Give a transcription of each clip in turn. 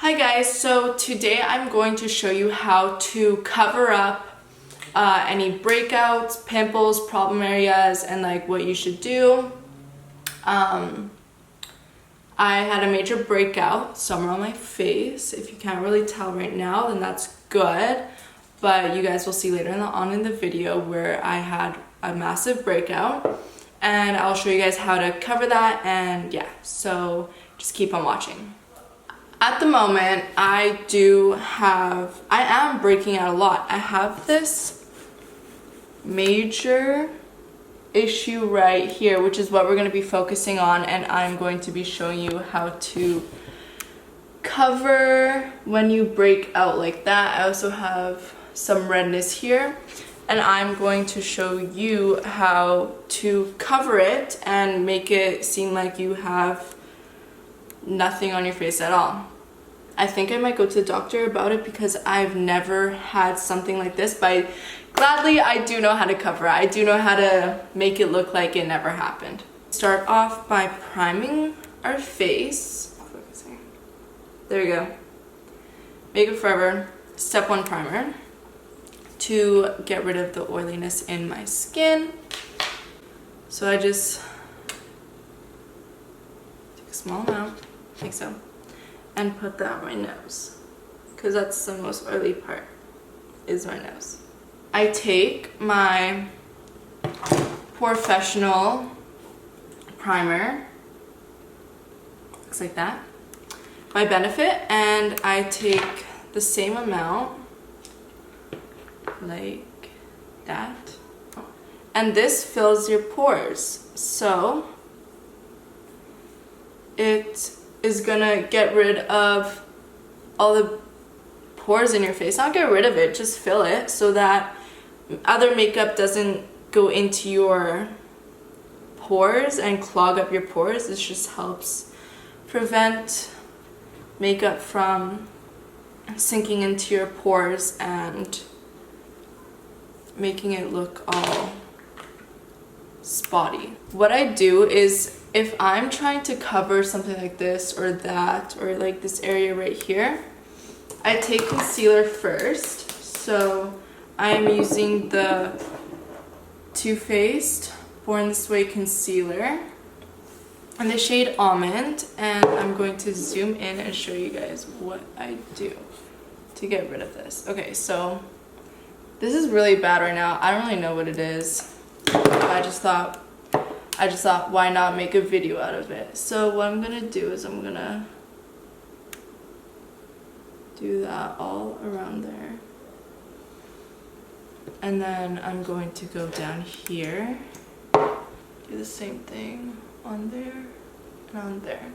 Hi guys, so today I'm going to show you how to cover up any breakouts, pimples, problem areas, and like what you should do. I had a major breakout somewhere on my face. If you can't really tell right now, then that's good. But you guys will see later on in the video where I had a massive breakout. And I'll show you guys how to cover that, and yeah, so just keep on watching. At the moment, I am breaking out a lot. I have this major issue right here, which is what we're going to be focusing on, and I'm going to be showing you how to cover when you break out like that. I also have some redness here, and I'm going to show you how to cover it and make it seem like you have nothing on your face at all. I think I might go to the doctor about it because I've never had something like this, but gladly I do know how to cover it. I do know how to make it look like it never happened. Start off by priming our face. There we go. Makeup Forever Step 1 Primer to get rid of the oiliness in my skin. So I just take a small amount, I think so, and put that on my nose because that's the most oily part, is my nose. I take my Porefessional primer, looks like that, by Benefit, and I take the same amount like that, and this fills your pores, so it is gonna get rid of all the pores in your face. Not get rid of it, just fill it so that other makeup doesn't go into your pores and clog up your pores. This just helps prevent makeup from sinking into your pores and making it look all spotty. What I do is, if I'm trying to cover something like this or that, or like this area right here, I take concealer first. So I'm using the Too Faced Born This Way concealer in the shade Almond, and I'm going to zoom in and show you guys what I do to get rid of this. Okay, so this is really bad right now. I don't really know what it is. I just thought, why not make a video out of it? So what I'm gonna do is I'm gonna do that all around there. And then I'm going to go down here, do the same thing on there and on there.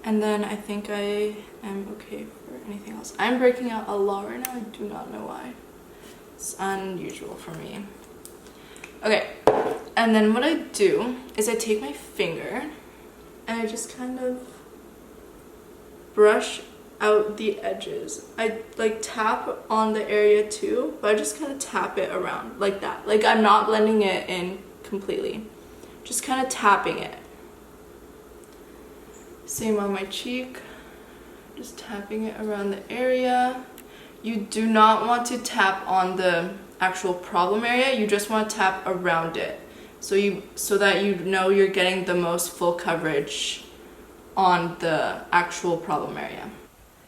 And then I think I am okay for anything else. I'm breaking out a lot right now. I do not know why. It's unusual for me. Okay, and then what I do is I take my finger and I just kind of brush out the edges. I like tap on the area too, but I just kind of tap it around like that. Like I'm not blending it in completely, just kind of tapping it. Same on my cheek, just tapping it around the area. You do not want to tap on the actual problem area, you just want to tap around it so that you know you're getting the most full coverage on the actual problem area.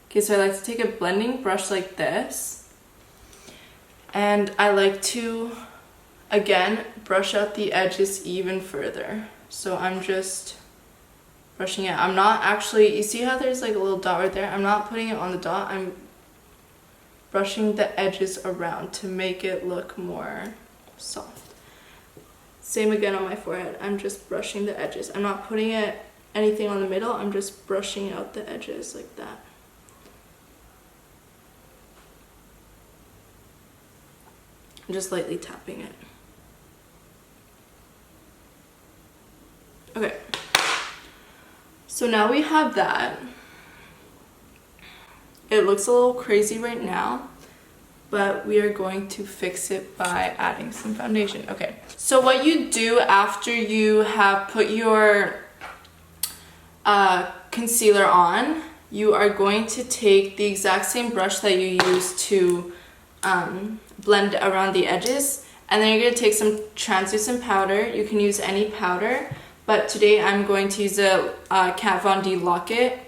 Okay, so I like to take a blending brush like this, and I like to again brush out the edges even further. So I'm just brushing it. I'm not actually, you see how there's like a little dot right there? I'm not putting it on the dot, I'm brushing the edges around to make it look more soft. Same again on my forehead. I'm just brushing the edges. I'm not putting anything on the middle. I'm just brushing out the edges like that. I'm just lightly tapping it. Okay. So now we have that. It looks a little crazy right now, but we are going to fix it by adding some foundation. Okay, so what you do after you have put your concealer on, you are going to take the exact same brush that you use to blend around the edges, and then you're going to take some translucent powder. You can use any powder, but today I'm going to use a Kat Von D Lock-It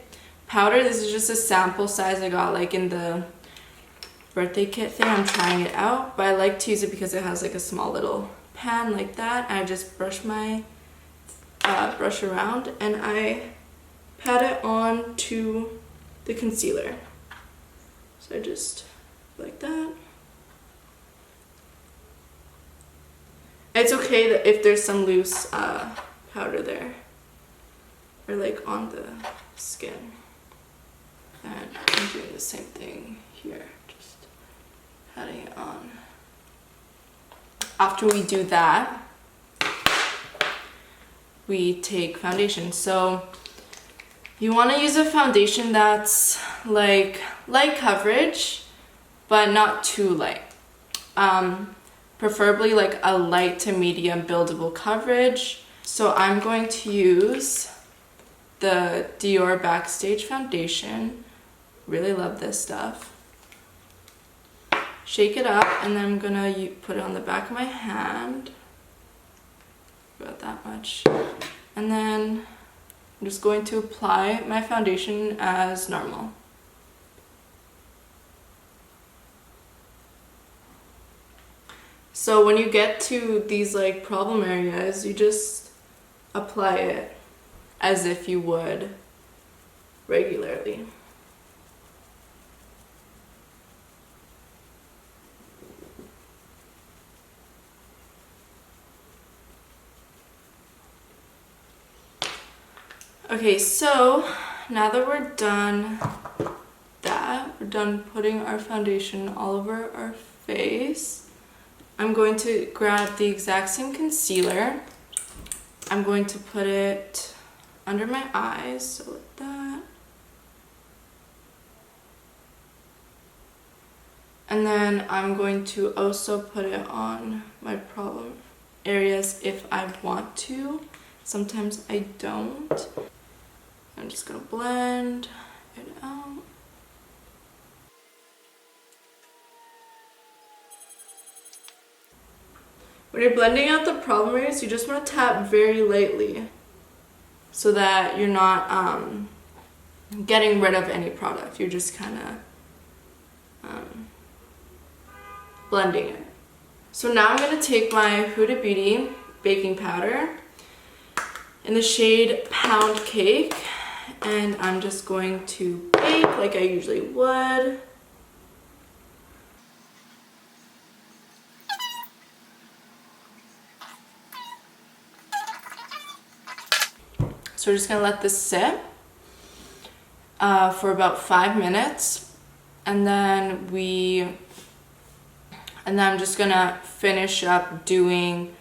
powder. This is just a sample size I got like in the birthday kit thing. I'm trying it out, but I like to use it because it has like a small little pan like that. I just brush my brush around and I pat it on to the concealer. So I just like that. It's okay that if there's some loose powder there or like on the skin. And I'm doing the same thing here, just patting it on. After we do that, we take foundation. So you want to use a foundation that's like light coverage, but not too light. Preferably like a light to medium buildable coverage. So I'm going to use the Dior Backstage foundation. Really love this stuff. Shake it up, and then I'm gonna put it on the back of my hand. About that much. And then I'm just going to apply my foundation as normal. So when you get to these like problem areas, you just apply it as if you would regularly. Okay, so now that we're done putting our foundation all over our face, I'm going to grab the exact same concealer. I'm going to put it under my eyes, so like that. And then I'm going to also put it on my problem areas if I want to. Sometimes I don't. I'm just gonna blend it out. When you're blending out the problem areas, you just want to tap very lightly so that you're not getting rid of any product. You're just kind of blending it. So now I'm going to take my Huda Beauty baking powder in the shade Pound Cake, and I'm just going to bake like I usually would. So we're just gonna let this sit for about 5 minutes, and then I'm just gonna finish up doing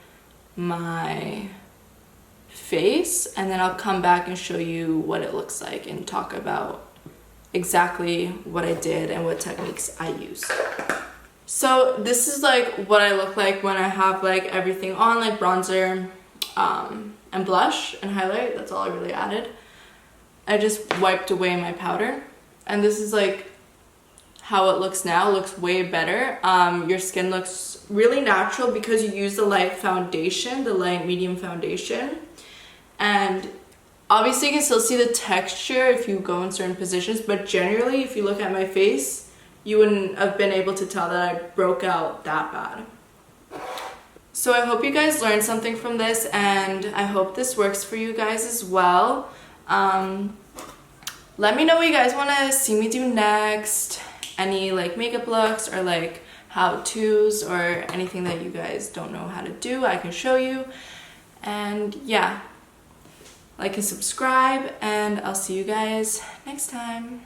my face, and then I'll come back and show you what it looks like and talk about exactly what I did and what techniques I used. So this is like what I look like when I have like everything on, like bronzer, and blush and highlight. That's all I really added. I just wiped away my powder, and this is like how it looks now. It looks way better. Your skin looks really natural because you use the light foundation, the light medium foundation, and obviously you can still see the texture if you go in certain positions, but generally if you look at my face, you wouldn't have been able to tell that I broke out that bad. So I hope you guys learned something from this, and I hope this works for you guys as well. Let me know what you guys want to see me do next. Any like makeup looks or like how-tos or anything that you guys don't know how to do, I can show you. And yeah, like and subscribe, and I'll see you guys next time.